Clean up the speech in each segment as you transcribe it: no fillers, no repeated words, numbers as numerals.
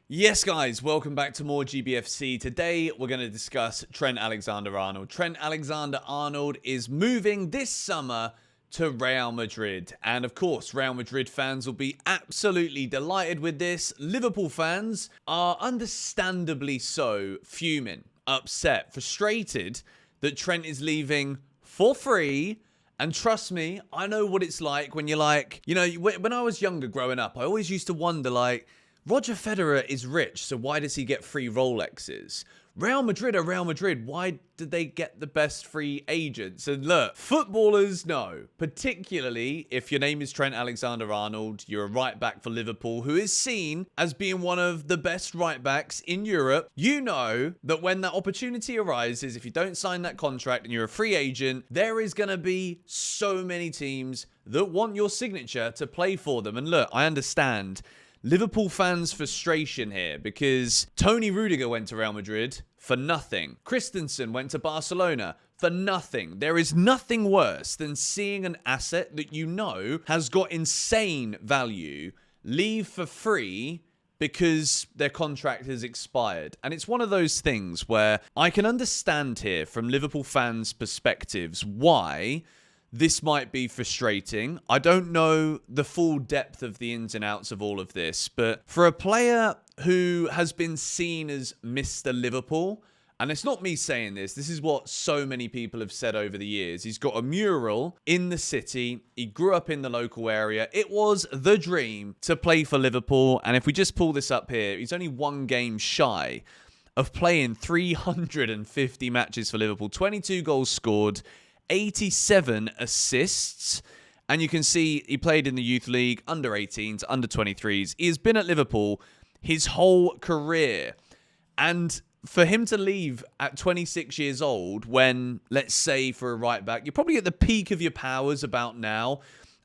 Yes, guys, welcome back to More GBFC. Today, we're going to discuss Trent Alexander-Arnold. Trent Alexander-Arnold is moving this summer to Real Madrid. And of course, Real Madrid fans will be absolutely delighted with this. Liverpool fans are understandably so fuming, upset, frustrated that Trent is leaving for free. And trust me, I know what it's like when you're like, when I was younger growing up, I always used to wonder like, Roger Federer is rich, so why does he get free Rolexes? Real Madrid are Real Madrid. Why did they get the best free agents? And look, footballers know, particularly if your name is Trent Alexander-Arnold, you're a right back for Liverpool, who is seen as being one of the best right backs in Europe. You know that when that opportunity arises, if you don't sign that contract and you're a free agent, there is going to be so many teams that want your signature to play for them. And look, I understand Liverpool fans' frustration here because Tony Rudiger went to Real Madrid for nothing. Christensen went to Barcelona for nothing. There is nothing worse than seeing an asset that you know has got insane value leave for free because their contract has expired. And it's one of those things where I can understand here from Liverpool fans' perspectives why this might be frustrating. I don't know the full depth of the ins and outs of all of this, but for a player who has been seen as Mr. Liverpool, and it's not me saying this, this is what so many people have said over the years. He's got a mural in the city. He grew up in the local area. It was the dream to play for Liverpool. And if we just pull this up here, he's only one game shy of playing 350 matches for Liverpool, 22 goals scored, 87 assists, and you can see he played in the youth league, under 18s, under 23s. He has been at Liverpool his whole career, and for him to leave at 26 years old when, let's say for a right back, you're probably at the peak of your powers about now.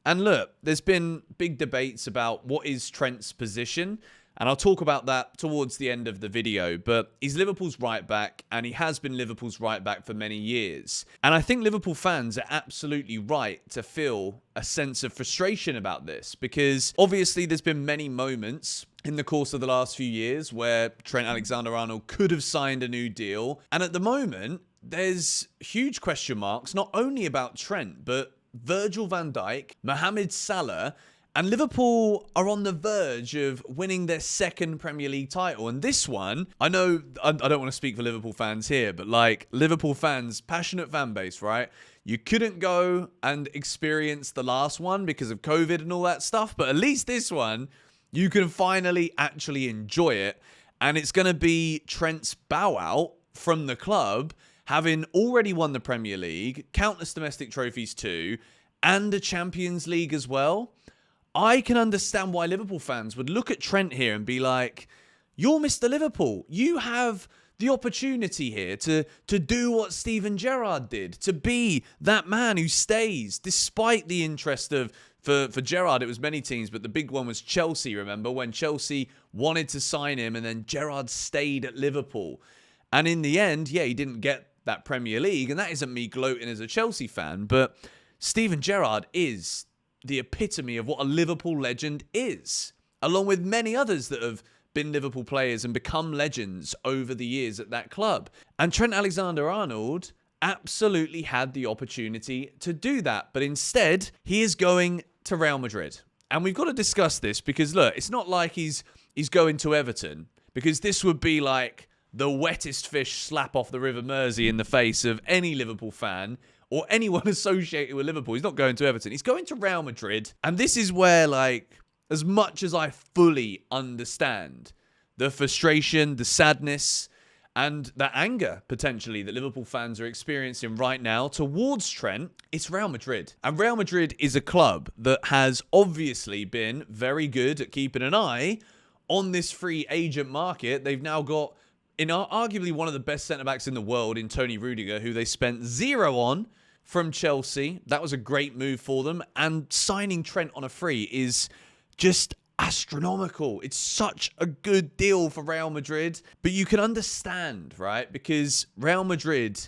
And look, there's been big debates about what is Trent's position, and I'll talk about that towards the end of the video. But he's Liverpool's right back, and he has been Liverpool's right back for many years. And I think Liverpool fans are absolutely right to feel a sense of frustration about this, because obviously there's been many moments in the course of the last few years where Trent Alexander-Arnold could have signed a new deal. And at the moment, there's huge question marks, not only about Trent, but Virgil van Dijk, Mohamed Salah, and Liverpool are on the verge of winning their second Premier League title. And this one, I know I don't want to speak for Liverpool fans here, but like Liverpool fans, passionate fan base, right? You couldn't go and experience the last one because of COVID and all that stuff. But at least this one, you can finally actually enjoy it. And it's going to be Trent's bow out from the club, having already won the Premier League, countless domestic trophies too, and a Champions League as well. I can understand why Liverpool fans would look at Trent here and be like, you're Mr. Liverpool. You have the opportunity here to do what Steven Gerrard did, to be that man who stays despite the interest of, for Gerrard, it was many teams, but the big one was Chelsea, remember, when Chelsea wanted to sign him and then Gerrard stayed at Liverpool. And in the end, yeah, he didn't get that Premier League, and that isn't me gloating as a Chelsea fan, but Steven Gerrard is the epitome of what a Liverpool legend is, along with many others that have been Liverpool players and become legends over the years at that club. And Trent Alexander-Arnold absolutely had the opportunity to do that, but instead he is going to Real Madrid. And we've got to discuss this because look, it's not like he's going to Everton, because this would be like the wettest fish slap off the River Mersey in the face of any Liverpool fan or anyone associated with Liverpool. He's not going to Everton. He's going to Real Madrid. And this is where, like, as much as I fully understand the frustration, the sadness, and the anger, potentially, that Liverpool fans are experiencing right now towards Trent, it's Real Madrid. And Real Madrid is a club that has obviously been very good at keeping an eye on this free agent market. They've now got, in arguably one of the best centre-backs in the world in Tony Rudiger, who they spent zero on from Chelsea. That was a great move for them. And signing Trent on a free is just astronomical. It's such a good deal for Real Madrid. But you can understand, right? Because Real Madrid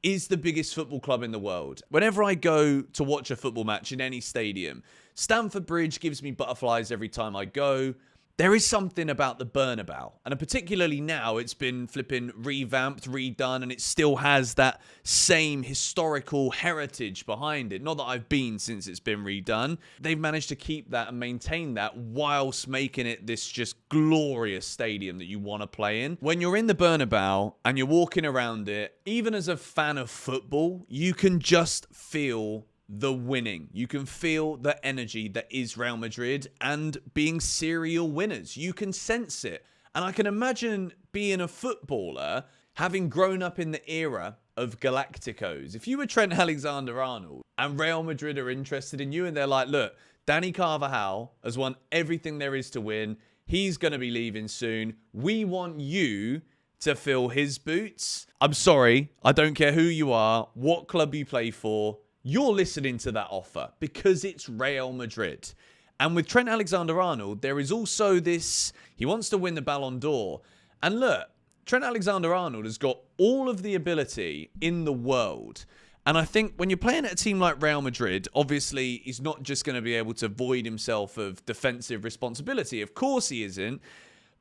is the biggest football club in the world. Whenever I go to watch a football match in any stadium, Stamford Bridge gives me butterflies every time I go. there is something about the Bernabéu, and particularly now it's been flipping revamped, redone, and it still has that same historical heritage behind it. Not that I've been since it's been redone. They've managed to keep that and maintain that whilst making it this just glorious stadium that you want to play in. When you're in the Bernabéu and you're walking around it, even as a fan of football, you can just feel the winning. You can feel the energy that is Real Madrid and being serial winners. You can sense it. And I can imagine being a footballer, having grown up in the era of Galacticos. If you were Trent Alexander-Arnold and Real Madrid are interested in you and they're like, look, Danny Carvajal has won everything there is to win. He's going to be leaving soon. We want you to fill his boots. I'm sorry. I don't care who you are, what club you play for. You're listening to that offer because it's Real Madrid. And with Trent Alexander-Arnold, there is also this, he wants to win the Balon d'Or. And look, Trent Alexander-Arnold has got all of the ability in the world. And I think when you're playing at a team like Real Madrid, obviously he's not just going to be able to void himself of defensive responsibility. Of course he isn't.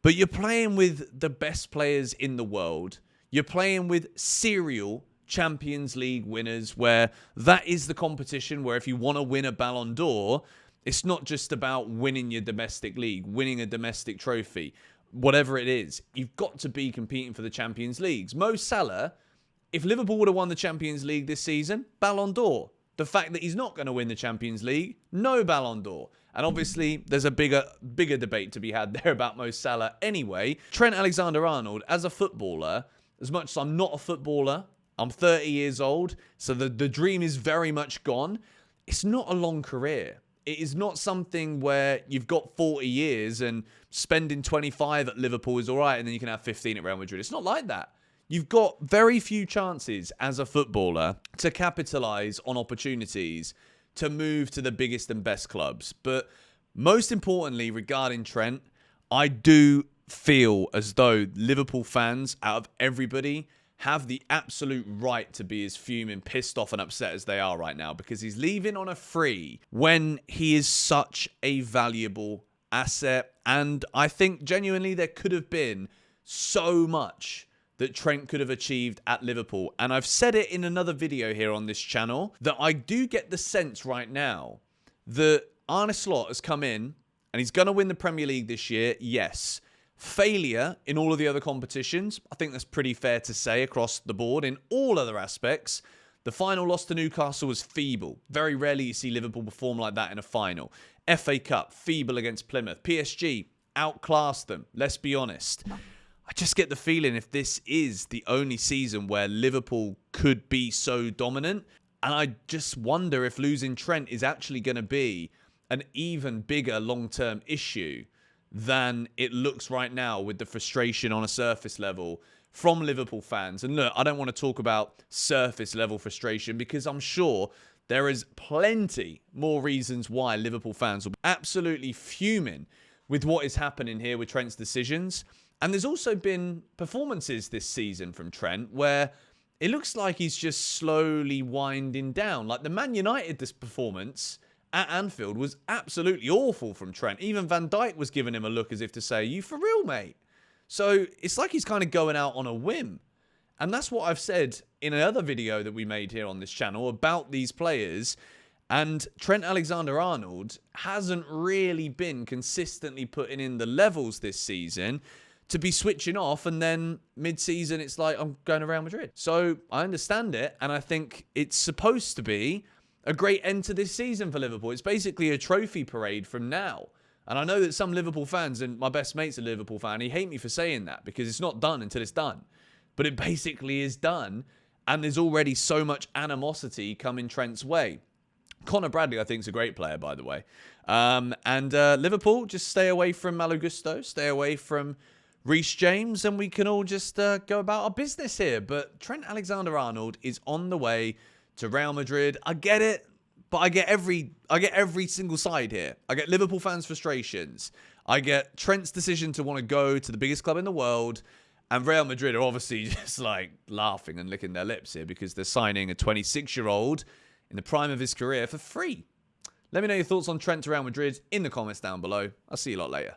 But you're playing with the best players in the world. You're playing with serial Champions League winners, where that is the competition where if you want to win a Balon d'Or, it's not just about winning your domestic league, winning a domestic trophy, whatever it is. You've got to be competing for the Champions Leagues. Mo Salah, if Liverpool would have won the Champions League this season, Balon d'Or. The fact that he's not going to win the Champions League, no Balon d'Or. And obviously, there's a bigger debate to be had there about Mo Salah anyway. Trent Alexander-Arnold, as a footballer, as much as I'm not a footballer, I'm 30 years old, so the dream is very much gone. It's not a long career. It is not something where you've got 40 years and spending 25 at Liverpool is all right and then you can have 15 at Real Madrid. It's not like that. You've got very few chances as a footballer to capitalise on opportunities to move to the biggest and best clubs. But most importantly, regarding Trent, I do feel as though Liverpool fans, out of everybody, have the absolute right to be as fuming, pissed off and upset as they are right now because he's leaving on a free when he is such a valuable asset. And I think genuinely there could have been so much that Trent could have achieved at Liverpool. And I've said it in another video here on this channel that I do get the sense right now that Arne Slot has come in and he's going to win the Premier League this year. Yes. Failure in all of the other competitions, I think that's pretty fair to say across the board. In all other aspects, the final loss to Newcastle was feeble. Very rarely you see Liverpool perform like that in a final. FA Cup, feeble against Plymouth. PSG, outclassed them, let's be honest. I just get the feeling if this is the only season where Liverpool could be so dominant, and I just wonder if losing Trent is actually going to be an even bigger long-term issue than it looks right now with the frustration on a surface level from Liverpool fans. And look, I don't want to talk about surface level frustration because I'm sure there is plenty more reasons why Liverpool fans will be absolutely fuming with what is happening here with Trent's decisions. And there's also been performances this season from Trent where it looks like he's just slowly winding down. Like the Man United, this performance at Anfield was absolutely awful from Trent. Even Van Dijk was giving him a look as if to say, you for real, mate? So it's like he's kind of going out on a whim. And that's what I've said in another video that we made here on this channel about these players. And Trent Alexander-Arnold hasn't really been consistently putting in the levels this season to be switching off. And then mid-season, it's like, I'm going to Real Madrid. So I understand it. And I think it's supposed to be a great end to this season for Liverpool. It's basically a trophy parade from now. And I know that some Liverpool fans, and my best mate's a Liverpool fan, he hate me for saying that because it's not done until it's done. But it basically is done. And there's already so much animosity coming Trent's way. Conor Bradley, I think, is a great player, by the way. Liverpool, just stay away from Malo Gusto, stay away from Reece James, and we can all just go about our business here. But Trent Alexander-Arnold is on the way to Real Madrid. I get it, but I get every single side here. I get Liverpool fans' frustrations. I get Trent's decision to want to go to the biggest club in the world. And Real Madrid are obviously just like laughing and licking their lips here because they're signing a 26-year-old in the prime of his career for free. Let me know your thoughts on Trent to Real Madrid in the comments down below. I'll see you a lot later.